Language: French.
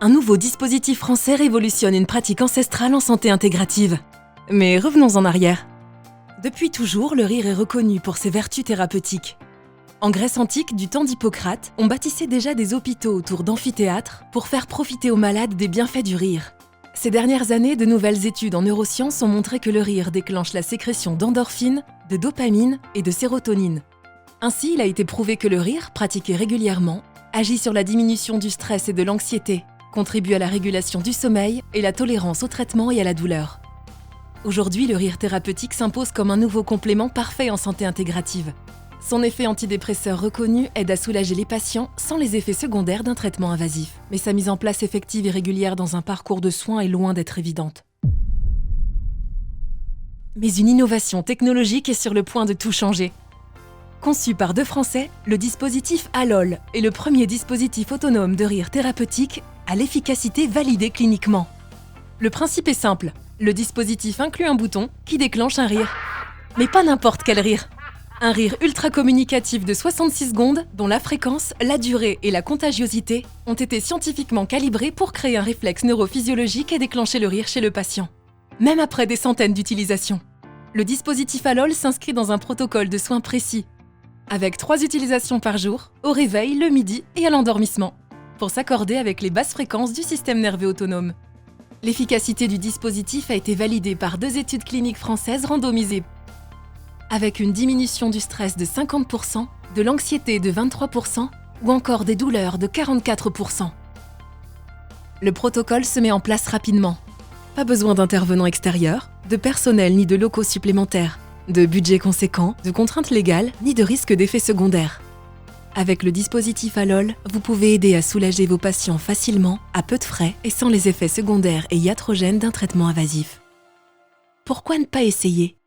Un nouveau dispositif français révolutionne une pratique ancestrale en santé intégrative. Mais revenons en arrière. Depuis toujours, le rire est reconnu pour ses vertus thérapeutiques. En Grèce antique, du temps d'Hippocrate, on bâtissait déjà des hôpitaux autour d'amphithéâtres pour faire profiter aux malades des bienfaits du rire. Ces dernières années, de nouvelles études en neurosciences ont montré que le rire déclenche la sécrétion d'endorphines, de dopamine et de sérotonine. Ainsi, il a été prouvé que le rire, pratiqué régulièrement, agit sur la diminution du stress et de l'anxiété, contribue à la régulation du sommeil et la tolérance au traitement et à la douleur. Aujourd'hui, le rire thérapeutique s'impose comme un nouveau complément parfait en santé intégrative. Son effet antidépresseur reconnu aide à soulager les patients sans les effets secondaires d'un traitement invasif. Mais sa mise en place effective et régulière dans un parcours de soins est loin d'être évidente. Mais une innovation technologique est sur le point de tout changer. Conçu par deux Français, le dispositif Alol est le premier dispositif autonome de rire thérapeutique à l'efficacité validée cliniquement. Le principe est simple, le dispositif inclut un bouton qui déclenche un rire. Mais pas n'importe quel rire. Un rire ultra communicatif de 66 secondes dont la fréquence, la durée et la contagiosité ont été scientifiquement calibrés pour créer un réflexe neurophysiologique et déclencher le rire chez le patient. Même après des centaines d'utilisations. Le dispositif Alol s'inscrit dans un protocole de soins précis, avec 3 utilisations par jour, au réveil, le midi et à l'endormissement, pour s'accorder avec les basses fréquences du système nerveux autonome. L'efficacité du dispositif a été validée par 2 études cliniques françaises randomisées, avec une diminution du stress de 50%, de l'anxiété de 23% ou encore des douleurs de 44%. Le protocole se met en place rapidement. Pas besoin d'intervenants extérieurs, de personnel ni de locaux supplémentaires, de budget conséquent, de contraintes légales ni de risque d'effets secondaires. Avec le dispositif Alol, vous pouvez aider à soulager vos patients facilement, à peu de frais et sans les effets secondaires et iatrogènes d'un traitement invasif. Pourquoi ne pas essayer ?